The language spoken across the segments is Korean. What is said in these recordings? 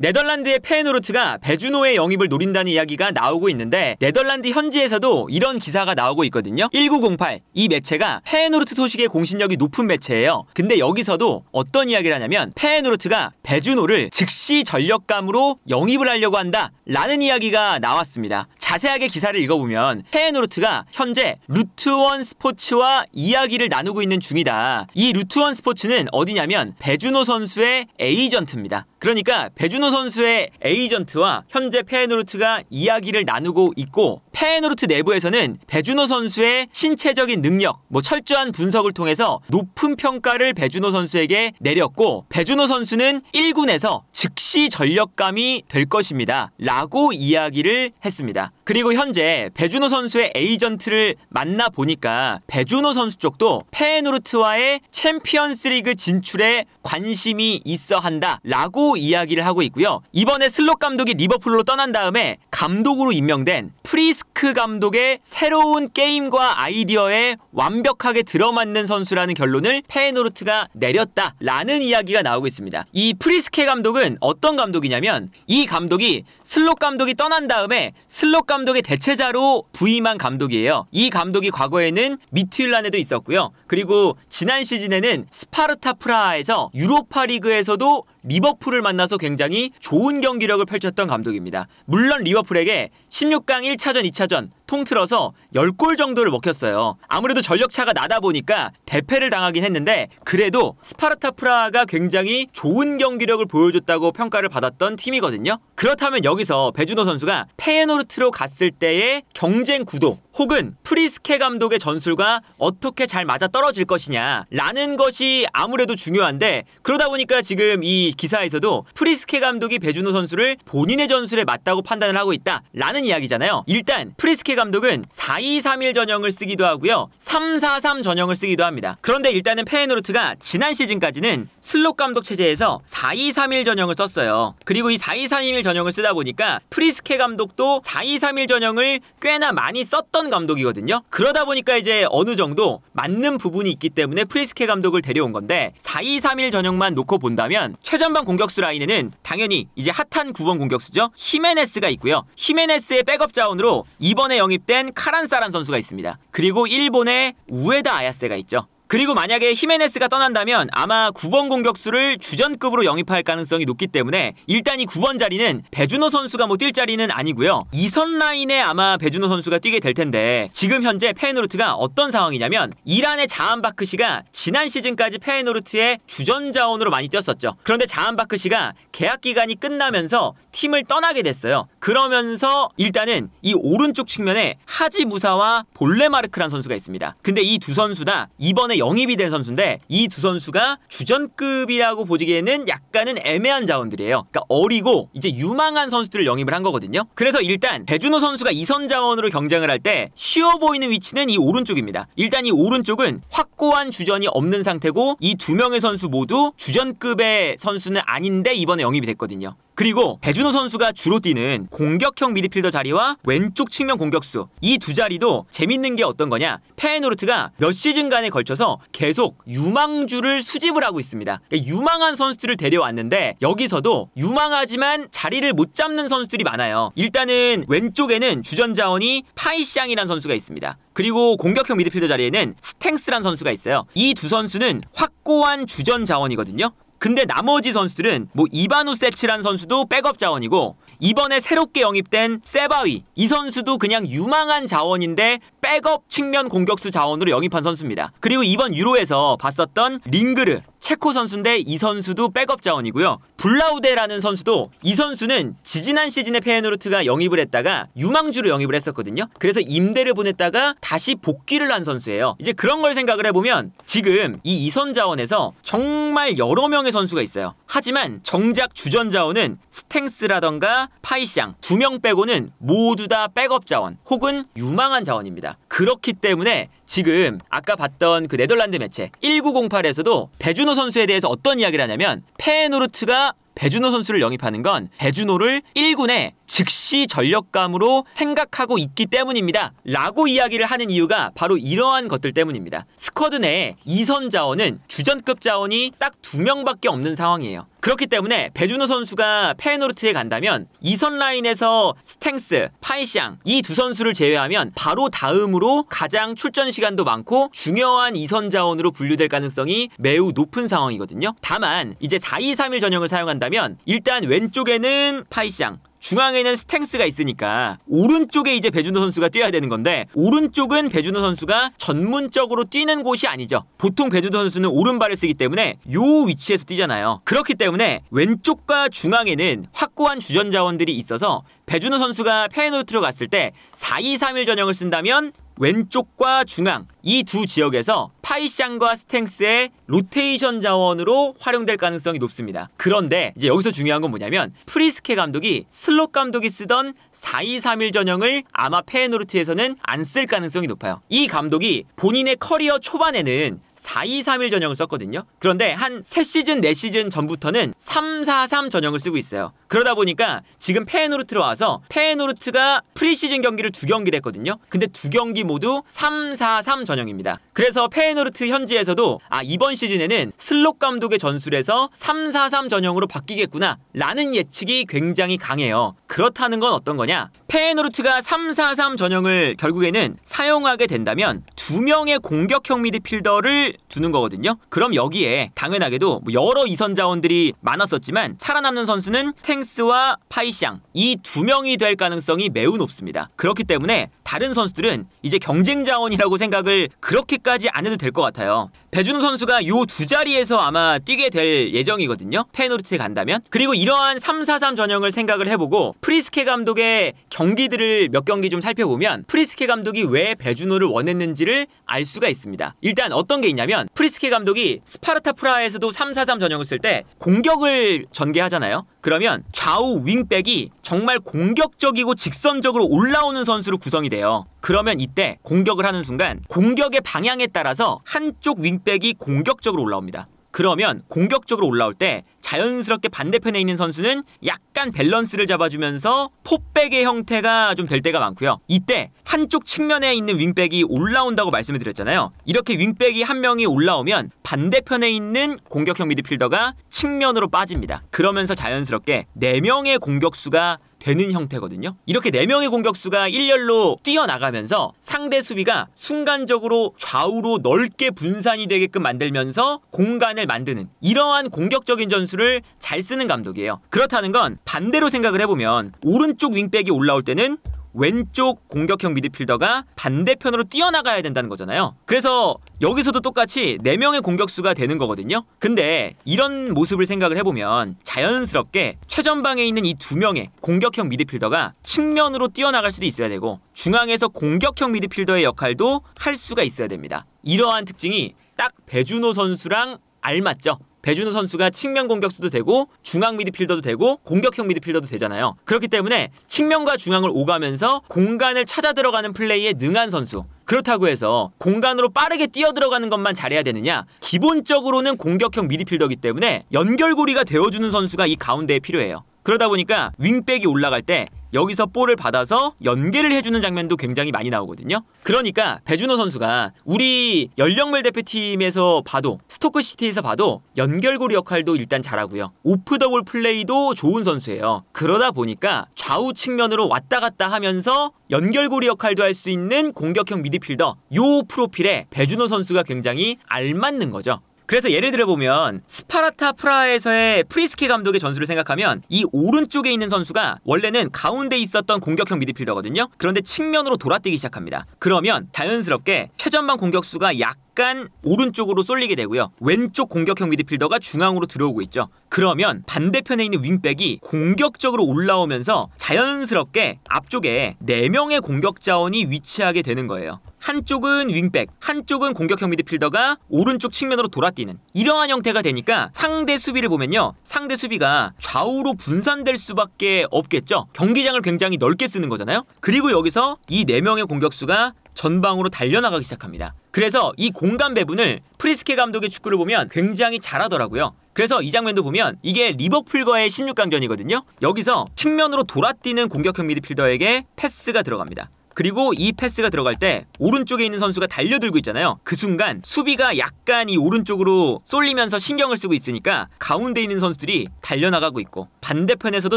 네덜란드의 페에노르트가 배주노의 영입을 노린다는 이야기가 나오고 있는데 네덜란드 현지에서도 이런 기사가 나오고 있거든요. 1908 이 매체가 페에노르트 소식의 공신력이 높은 매체예요. 근데 여기서도 어떤 이야기를 하냐면 페에노르트가 배주노를 즉시 전력감으로 영입을 하려고 한다 라는 이야기가 나왔습니다. 자세하게 기사를 읽어보면 페에노르트가 현재 루트원 스포츠와 이야기를 나누고 있는 중이다. 이 루트원 스포츠는 어디냐면 배주노 선수의 에이전트입니다. 그러니까 배주노 선수의 에이전트와 현재 페에노르트가 이야기를 나누고 있고 페에노르트 내부에서는 배주노 선수의 신체적인 능력, 철저한 분석을 통해서 높은 평가를 배주노 선수에게 내렸고 배주노 선수는 1군에서 즉시 전력감이 될 것입니다. 라고 이야기를 했습니다. 그리고 현재 배주노 선수의 에이전트를 만나보니까 배주노 선수 쪽도 페에노르트와의 챔피언스리그 진출에 관심이 있어 한다 라고 이야기를 하고 있고요. 이번에 슬롯 감독이 리버풀로 떠난 다음에 감독으로 임명된 프리스크 감독의 새로운 게임과 아이디어에 완벽하게 들어맞는 선수라는 결론을 페에노르트가 내렸다라는 이야기가 나오고 있습니다. 이 프리스케 감독은 어떤 감독이냐면 이 감독이 슬롯 감독이 떠난 다음에 슬롯 감독의 대체자로 부임한 감독이에요. 이 감독이 과거에는 미트윌란에도 있었고요. 그리고 지난 시즌에는 스파르타 프라하에서 유로파 리그에서도 리버풀을 만나서 굉장히 좋은 경기력을 펼쳤던 감독입니다. 물론 리버풀에게 16강 1차전, 2차전 통틀어서 10골 정도를 먹혔어요. 아무래도 전력차가 나다 보니까 대패를 당하긴 했는데 그래도 스파르타 프라하가 굉장히 좋은 경기력을 보여줬다고 평가를 받았던 팀이거든요. 그렇다면 여기서 배주노 선수가 페에노르트로 갔을 때의 경쟁 구도 혹은 프리스케 감독의 전술과 어떻게 잘 맞아떨어질 것이냐 라는 것이 아무래도 중요한데 그러다 보니까 지금 이 기사에서도 프리스케 감독이 배주노 선수를 본인의 전술에 맞다고 판단을 하고 있다 라는 이야기잖아요. 일단 프리스케 감독은 4-2-3-1 전형을 쓰기도 하고요. 3-4-3 전형을 쓰기도 합니다. 그런데 일단은 페에노르트가 지난 시즌까지는 슬롯 감독 체제에서 4-2-3-1 전형을 썼어요. 그리고 이 4-2-3-1 전형을 쓰다 보니까 프리스케 감독도 4-2-3-1 전형을 꽤나 많이 썼던 감독이거든요. 그러다 보니까 이제 어느 정도 맞는 부분이 있기 때문에 프리스케 감독을 데려온 건데 4-2-3-1 전형만 놓고 본다면 최전방 공격수 라인에는 당연히 이제 핫한 9번 공격수죠. 히메네스가 있고요. 히메네스의 백업 자원으로 이번에 영입된 카란사란 선수가 있습니다. 그리고 일본의 우에다 아야세가 있죠. 그리고 만약에 히메네스가 떠난다면 아마 9번 공격수를 주전급으로 영입할 가능성이 높기 때문에 일단 이 9번 자리는 배주노 선수가 뛸 자리는 아니고요. 2선 라인에 아마 배주노 선수가 뛰게 될 텐데 지금 현재 페에노르트가 어떤 상황이냐면 이란의 자한바크시가 지난 시즌까지 페에노르트의 주전 자원으로 많이 뛰었었죠. 그런데 자한바크시가 계약 기간이 끝나면서 팀을 떠나게 됐어요. 그러면서 일단은 이 오른쪽 측면에 하지 무사와 볼레마르크란 선수가 있습니다. 근데 이 두 선수 다 이번에 영입이 된 선수인데 이 두 선수가 주전급이라고 보기에는 약간은 애매한 자원들이에요. 그러니까 어리고 이제 유망한 선수들을 영입을 한 거거든요. 그래서 일단 배주노 선수가 2선 자원으로 경쟁을 할 때 쉬워 보이는 위치는 이 오른쪽입니다. 일단 이 오른쪽은 확고한 주전이 없는 상태고 이 두 명의 선수 모두 주전급의 선수는 아닌데 이번에 영입이 됐거든요. 그리고 배주노 선수가 주로 뛰는 공격형 미드필더 자리와 왼쪽 측면 공격수 이 두 자리도 재밌는 게 어떤 거냐 페에노르트가 몇 시즌간에 걸쳐서 계속 유망주를 수집을 하고 있습니다. 그러니까 유망한 선수들을 데려왔는데 여기서도 유망하지만 자리를 못 잡는 선수들이 많아요. 일단은 왼쪽에는 주전 자원이 파이샹이라는 선수가 있습니다. 그리고 공격형 미드필더 자리에는 스탱스란 선수가 있어요. 이 두 선수는 확고한 주전 자원이거든요. 근데 나머지 선수들은 이바누 세치란 선수도 백업 자원이고 이번에 새롭게 영입된 세바위 이 선수도 그냥 유망한 자원인데 백업 측면 공격수 자원으로 영입한 선수입니다. 그리고 이번 유로에서 봤었던 링그르 체코 선수인데 이 선수도 백업 자원이고요. 블라우데라는 선수도 이 선수는 지지난 시즌에 페에노르트가 영입을 했다가 유망주로 영입을 했었거든요. 그래서 임대를 보냈다가 다시 복귀를 한 선수예요. 이제 그런 걸 생각을 해보면 지금 이 2선 자원에서 정말 여러 명의 선수가 있어요. 하지만 정작 주전 자원은 스탱스라던가 파이샹 2명 빼고는 모두 다 백업 자원 혹은 유망한 자원입니다. 그렇기 때문에 지금 아까 봤던 그 네덜란드 매체 1908에서도 배주노 선수에 대해서 어떤 이야기를 하냐면 페에노르트가 배주노 선수를 영입하는 건 배주노를 1군에 즉시 전력감으로 생각하고 있기 때문입니다. 라고 이야기를 하는 이유가 바로 이러한 것들 때문입니다. 스쿼드 내에 2선 자원은 주전급 자원이 딱 2명밖에 없는 상황이에요. 그렇기 때문에 배준호 선수가 페에노르트에 간다면 2선 라인에서 스탱스, 파이샹 이 두 선수를 제외하면 바로 다음으로 가장 출전 시간도 많고 중요한 2선 자원으로 분류될 가능성이 매우 높은 상황이거든요. 다만 이제 4-2-3-1 전형을 사용한다면 일단 왼쪽에는 파이샹, 중앙에는 스탱스가 있으니까 오른쪽에 이제 배준호 선수가 뛰어야 되는 건데 오른쪽은 배준호 선수가 전문적으로 뛰는 곳이 아니죠. 보통 배준호 선수는 오른발을 쓰기 때문에 요 위치에서 뛰잖아요. 그렇기 때문에 왼쪽과 중앙에는 확고한 주전 자원들이 있어서 배준호 선수가 페에노르트로 갔을 때 4-2-3-1 전형을 쓴다면 왼쪽과 중앙 이 두 지역에서 파이샹과 스탱스의 로테이션 자원으로 활용될 가능성이 높습니다. 그런데 이제 여기서 중요한 건 뭐냐면 프리스케 감독이 슬롯 감독이 쓰던 4-2-3-1 전형을 아마 페에노르트에서는 안 쓸 가능성이 높아요. 이 감독이 본인의 커리어 초반에는 4-2-3-1 전형을 썼거든요. 그런데 한 3시즌, 4시즌 전부터는 3-4-3 전형을 쓰고 있어요. 그러다 보니까 지금 페에노르트로 와서 페에노르트가 프리시즌 경기를 2경기를 했거든요. 근데 2경기 모두 3-4-3 전형입니다. 그래서 페에노르트 현지에서도 이번 시즌에는 슬롯 감독의 전술에서 3-4-3 전형으로 바뀌겠구나 라는 예측이 굉장히 강해요. 그렇다는 건 어떤 거냐? 페에노르트가 3-4-3 전형을 결국에는 사용하게 된다면 2명의 공격형 미드필더를 두는 거거든요. 그럼 여기에 당연하게도 여러 2선 자원들이 많았었지만 살아남는 선수는 탱스와 파이샹 이 2명이 될 가능성이 매우 높습니다. 그렇기 때문에 다른 선수들은 이제 경쟁 자원이라고 생각을 그렇게까지 안 해도 될 것 같아요. 배준호 선수가 요 두 자리에서 아마 뛰게 될 예정이거든요. 페에노르트에 간다면. 그리고 이러한 3-4-3 전형을 생각을 해보고 프리스케 감독의 경기들을 몇 경기 좀 살펴보면 프리스케 감독이 왜 배준호를 원했는지를 알 수가 있습니다. 일단 어떤 게 있냐면 프리스케 감독이 스파르타 프라하에서도 3-4-3 전형을 쓸 때 공격을 전개하잖아요. 그러면 좌우 윙백이 정말 공격적이고 직선적으로 올라오는 선수로 구성이 돼요. 그러면 이때 공격을 하는 순간 공격의 방향에 따라서 한쪽 윙백이 공격적으로 올라옵니다. 그러면 공격적으로 올라올 때 자연스럽게 반대편에 있는 선수는 약간 밸런스를 잡아주면서 포백의 형태가 좀 될 때가 많고요. 이때 한쪽 측면에 있는 윙백이 올라온다고 말씀을 드렸잖아요. 이렇게 윙백이 한 명이 올라오면 반대편에 있는 공격형 미드필더가 측면으로 빠집니다. 그러면서 자연스럽게 4명의 공격수가 되는 형태거든요. 이렇게 4명의 공격수가 일렬로 뛰어나가면서 상대 수비가 순간적으로 좌우로 넓게 분산이 되게끔 만들면서 공간을 만드는 이러한 공격적인 전술을 잘 쓰는 감독이에요. 그렇다는 건 반대로 생각을 해보면 오른쪽 윙백이 올라올 때는 왼쪽 공격형 미드필더가 반대편으로 뛰어나가야 된다는 거잖아요. 그래서 여기서도 똑같이 4명의 공격수가 되는 거거든요. 근데 이런 모습을 생각을 해보면 자연스럽게 최전방에 있는 이 2명의 공격형 미드필더가 측면으로 뛰어나갈 수도 있어야 되고 중앙에서 공격형 미드필더의 역할도 할 수가 있어야 됩니다. 이러한 특징이 딱 배준호 선수랑 알맞죠. 배준호 선수가 측면 공격수도 되고 중앙 미드필더도 되고 공격형 미드필더도 되잖아요. 그렇기 때문에 측면과 중앙을 오가면서 공간을 찾아 들어가는 플레이에 능한 선수. 그렇다고 해서 공간으로 빠르게 뛰어들어가는 것만 잘해야 되느냐? 기본적으로는 공격형 미드필더이기 때문에 연결고리가 되어주는 선수가 이 가운데에 필요해요. 그러다 보니까 윙백이 올라갈 때 여기서 볼을 받아서 연계를 해주는 장면도 굉장히 많이 나오거든요. 그러니까 배준호 선수가 우리 연령별 대표팀에서 봐도 스토크시티에서 봐도 연결고리 역할도 일단 잘하고요. 오프 더 볼 플레이도 좋은 선수예요. 그러다 보니까 좌우 측면으로 왔다 갔다 하면서 연결고리 역할도 할 수 있는 공격형 미드필더 요 프로필에 배준호 선수가 굉장히 알맞는 거죠. 그래서 예를 들어보면 스파르타 프라하에서의 프리스케 감독의 전술을 생각하면 이 오른쪽에 있는 선수가 원래는 가운데 있었던 공격형 미드필더거든요. 그런데 측면으로 돌아뛰기 시작합니다. 그러면 자연스럽게 최전방 공격수가 약간 오른쪽으로 쏠리게 되고요. 왼쪽 공격형 미드필더가 중앙으로 들어오고 있죠. 그러면 반대편에 있는 윙백이 공격적으로 올라오면서 자연스럽게 앞쪽에 4명의 공격 자원이 위치하게 되는 거예요. 한쪽은 윙백, 한쪽은 공격형 미드필더가 오른쪽 측면으로 돌아뛰는 이러한 형태가 되니까 상대 수비를 보면요. 상대 수비가 좌우로 분산될 수밖에 없겠죠. 경기장을 굉장히 넓게 쓰는 거잖아요. 그리고 여기서 이 4명의 공격수가 전방으로 달려나가기 시작합니다. 그래서 이 공간 배분을 프리스케 감독의 축구를 보면 굉장히 잘하더라고요. 그래서 이 장면도 보면 이게 리버풀과의 16강전이거든요. 여기서 측면으로 돌아뛰는 공격형 미드필더에게 패스가 들어갑니다. 그리고 이 패스가 들어갈 때 오른쪽에 있는 선수가 달려들고 있잖아요. 그 순간 수비가 약간 이 오른쪽으로 쏠리면서 신경을 쓰고 있으니까 가운데 있는 선수들이 달려나가고 있고 반대편에서도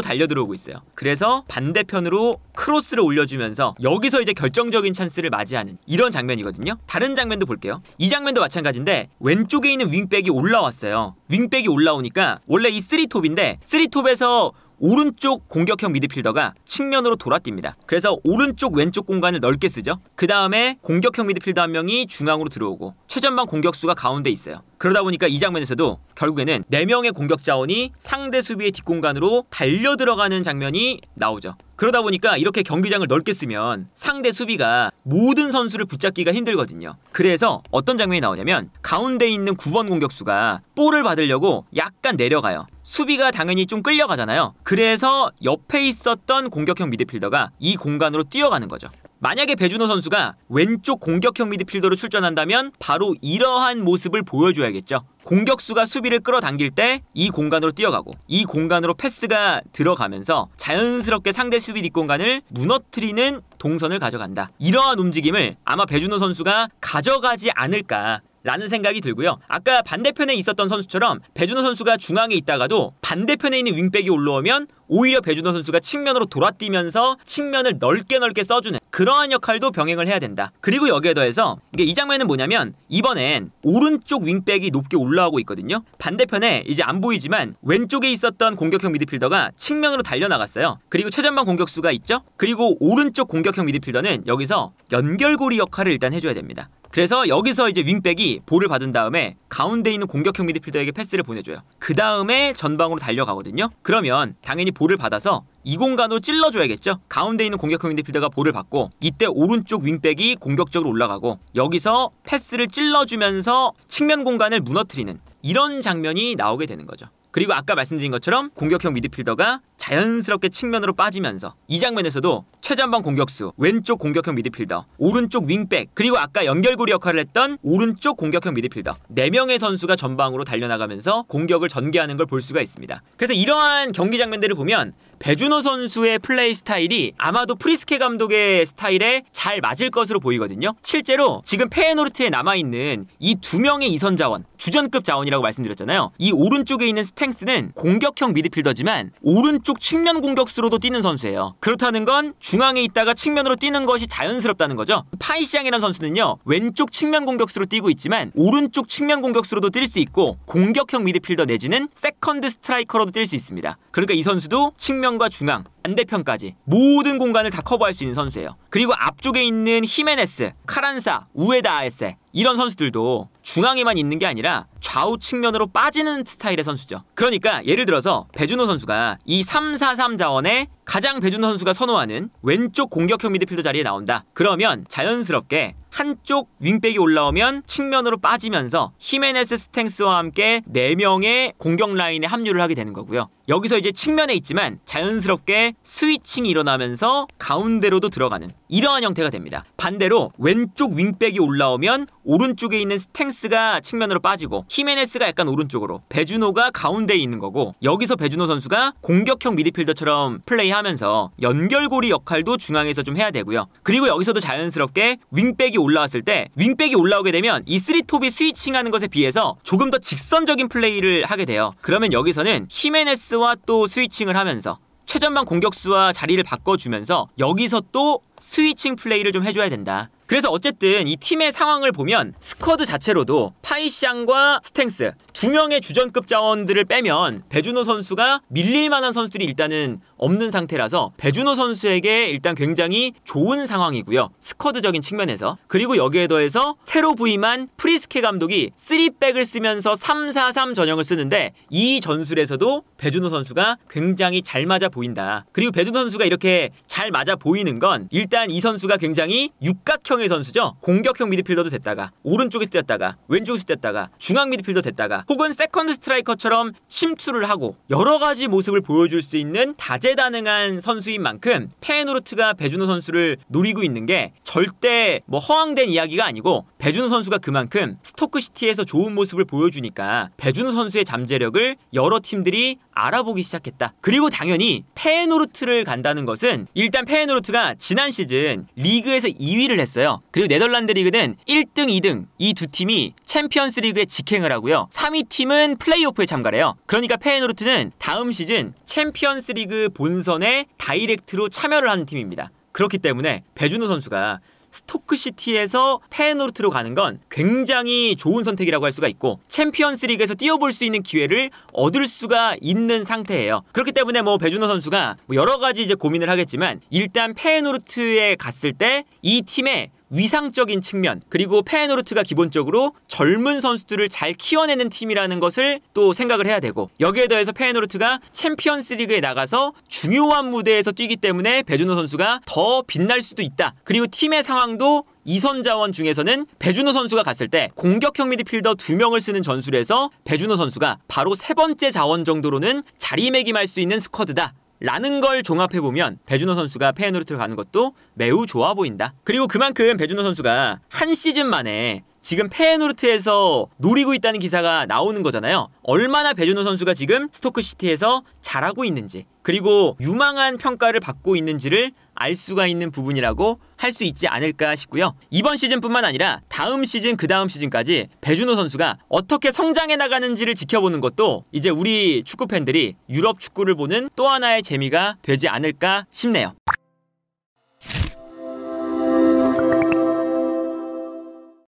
달려들어오고 있어요. 그래서 반대편으로 크로스를 올려주면서 여기서 이제 결정적인 찬스를 맞이하는 이런 장면이거든요. 다른 장면도 볼게요. 이 장면도 마찬가지인데 왼쪽에 있는 윙백이 올라왔어요. 윙백이 올라오니까 원래 이 3톱인데 3톱에서 오른쪽 공격형 미드필더가 측면으로 돌아뜁니다. 그래서 오른쪽 왼쪽 공간을 넓게 쓰죠. 그 다음에 공격형 미드필더 한 명이 중앙으로 들어오고 최전방 공격수가 가운데 있어요. 그러다 보니까 이 장면에서도 결국에는 4명의 공격 자원이 상대 수비의 뒷공간으로 달려 들어가는 장면이 나오죠. 그러다 보니까 이렇게 경기장을 넓게 쓰면 상대 수비가 모든 선수를 붙잡기가 힘들거든요. 그래서 어떤 장면이 나오냐면 가운데 있는 9번 공격수가 볼을 받으려고 약간 내려가요. 수비가 당연히 좀 끌려가잖아요. 그래서 옆에 있었던 공격형 미드필더가 이 공간으로 뛰어가는 거죠. 만약에 배준호 선수가 왼쪽 공격형 미드필더로 출전한다면 바로 이러한 모습을 보여줘야겠죠. 공격수가 수비를 끌어당길 때 이 공간으로 뛰어가고 이 공간으로 패스가 들어가면서 자연스럽게 상대 수비 뒷공간을 무너뜨리는 동선을 가져간다. 이러한 움직임을 아마 배준호 선수가 가져가지 않을까 라는 생각이 들고요. 아까 반대편에 있었던 선수처럼 배준호 선수가 중앙에 있다가도 반대편에 있는 윙백이 올라오면 오히려 배준호 선수가 측면으로 돌아뛰면서 측면을 넓게 써주는 그러한 역할도 병행을 해야 된다. 그리고 여기에 더해서 이게 이 장면은 뭐냐면 이번엔 오른쪽 윙백이 높게 올라오고 있거든요. 반대편에 이제 안 보이지만 왼쪽에 있었던 공격형 미드필더가 측면으로 달려나갔어요. 그리고 최전방 공격수가 있죠. 그리고 오른쪽 공격형 미드필더는 여기서 연결고리 역할을 일단 해줘야 됩니다. 그래서 여기서 이제 윙백이 볼을 받은 다음에 가운데 있는 공격형 미드필더에게 패스를 보내줘요. 그 다음에 전방으로 달려가거든요. 그러면 당연히 볼을 받아서 이 공간으로 찔러줘야겠죠. 가운데 있는 공격형 미드필더가 볼을 받고 이때 오른쪽 윙백이 공격적으로 올라가고 여기서 패스를 찔러주면서 측면 공간을 무너뜨리는 이런 장면이 나오게 되는 거죠. 그리고 아까 말씀드린 것처럼 공격형 미드필더가 자연스럽게 측면으로 빠지면서 이 장면에서도 최전방 공격수, 왼쪽 공격형 미드필더, 오른쪽 윙백, 그리고 아까 연결고리 역할을 했던 오른쪽 공격형 미드필더 4명의 선수가 전방으로 달려나가면서 공격을 전개하는 걸 볼 수가 있습니다. 그래서 이러한 경기 장면들을 보면 배준호 선수의 플레이 스타일이 아마도 프리스케 감독의 스타일에 잘 맞을 것으로 보이거든요. 실제로 지금 페에노르트에 남아있는 이 2명의 이선 자원, 주전급 자원이라고 말씀드렸잖아요. 이 오른쪽에 있는 스탱스는 공격형 미드필더지만 오른쪽 측면 공격수로도 뛰는 선수예요. 그렇다는 건 중앙에 있다가 측면으로 뛰는 것이 자연스럽다는 거죠. 파이시앙이라는 선수는요, 왼쪽 측면 공격수로 뛰고 있지만 오른쪽 측면 공격수로도 뛸 수 있고 공격형 미드필더 내지는 세컨드 스트라이커로도 뛸 수 있습니다. 그러니까 이 선수도 측면과 중앙, 반대편까지 모든 공간을 다 커버할 수 있는 선수예요. 그리고 앞쪽에 있는 히메네스, 카란사, 우에다 아에세 이런 선수들도 중앙에만 있는 게 아니라 좌우 측면으로 빠지는 스타일의 선수죠. 그러니까 예를 들어서 배준호 선수가 이 3-4-3 자원에 가장 배준호 선수가 선호하는 왼쪽 공격형 미드필더 자리에 나온다. 그러면 자연스럽게 한쪽 윙백이 올라오면 측면으로 빠지면서 히메네스 스탱스와 함께 4명의 공격 라인에 합류를 하게 되는 거고요. 여기서 이제 측면에 있지만 자연스럽게 스위칭이 일어나면서 가운데로도 들어가는 이러한 형태가 됩니다. 반대로 왼쪽 윙백이 올라오면 오른쪽에 있는 스탱스가 측면으로 빠지고 히메네스가 약간 오른쪽으로, 배준호가 가운데에 있는 거고, 여기서 배준호 선수가 공격형 미드필더처럼 플레이하면서 연결고리 역할도 중앙에서 좀 해야 되고요. 그리고 여기서도 자연스럽게 윙백이 올라왔을 때 윙백이 올라오게 되면 이 3톱이 스위칭하는 것에 비해서 조금 더 직선적인 플레이를 하게 돼요. 그러면 여기서는 히메네스와 또 스위칭을 하면서 최전방 공격수와 자리를 바꿔주면서 여기서 또 스위칭 플레이를 좀 해줘야 된다. 그래서 어쨌든 이 팀의 상황을 보면 스쿼드 자체로도 파이샹과 스탱스 2명의 주전급 자원들을 빼면 배준호 선수가 밀릴 만한 선수들이 일단은 없는 상태라서 배준호 선수에게 일단 굉장히 좋은 상황이고요. 스쿼드적인 측면에서. 그리고 여기에 더해서 새로 부임한 프리스케 감독이 3백을 쓰면서 3-4-3 전형을 쓰는데 이 전술에서도 배준호 선수가 굉장히 잘 맞아 보인다. 그리고 배준호 선수가 이렇게 잘 맞아 보이는 건 일단 이 선수가 굉장히 육각형의 선수죠. 공격형 미드필더도 됐다가 오른쪽에서 뛰었다가 왼쪽에서 뛰었다가 중앙 미드필더 됐다가 혹은 세컨드 스트라이커처럼 침투를 하고 여러 가지 모습을 보여줄 수 있는 다재다능한 선수인 만큼 페에노르트가 배준호 선수를 노리고 있는 게 절대 뭐 허황된 이야기가 아니고 배준호 선수가 그만큼 스토크시티에서 좋은 모습을 보여주니까 배준호 선수의 잠재력을 여러 팀들이 알아보기 시작했다. 그리고 당연히 페에노르트를 간다는 것은 일단 페에노르트가 지난 시즌 리그에서 2위를 했어요. 그리고 네덜란드 리그는 1등, 2등 이 두 팀이 챔피언스 리그에 직행을 하고요. 3위 팀은 플레이오프에 참가를 해요. 그러니까 페에노르트는 다음 시즌 챔피언스 리그 본선에 다이렉트로 참여를 하는 팀입니다. 그렇기 때문에 배준호 선수가 스토크시티에서 페에노르트로 가는 건 굉장히 좋은 선택이라고 할 수가 있고 챔피언스 리그에서 뛰어볼 수 있는 기회를 얻을 수가 있는 상태예요. 그렇기 때문에 배준호 선수가 여러 가지 이제 고민을 하겠지만 일단 페에노르트에 갔을 때 이 팀의 위상적인 측면 그리고 페에노르트가 기본적으로 젊은 선수들을 잘 키워내는 팀이라는 것을 또 생각을 해야 되고 여기에 더해서 페에노르트가 챔피언스 리그에 나가서 중요한 무대에서 뛰기 때문에 배준호 선수가 더 빛날 수도 있다. 그리고 팀의 상황도 2선 자원 중에서는 배준호 선수가 갔을 때 공격형 미드필더 2명을 쓰는 전술에서 배준호 선수가 바로 3번째 자원 정도로는 자리매김할 수 있는 스쿼드다. 라는 걸 종합해보면 배준호 선수가 페에노르트로 가는 것도 매우 좋아 보인다. 그리고 그만큼 배준호 선수가 한 시즌 만에 지금 페에노르트에서 노리고 있다는 기사가 나오는 거잖아요. 얼마나 배준호 선수가 지금 스토크시티에서 잘하고 있는지 그리고 유망한 평가를 받고 있는지를 알 수가 있는 부분이라고 할 수 있지 않을까 싶고요. 이번 시즌뿐만 아니라 다음 시즌 그 다음 시즌까지 배준호 선수가 어떻게 성장해 나가는지를 지켜보는 것도 이제 우리 축구 팬들이 유럽 축구를 보는 또 하나의 재미가 되지 않을까 싶네요.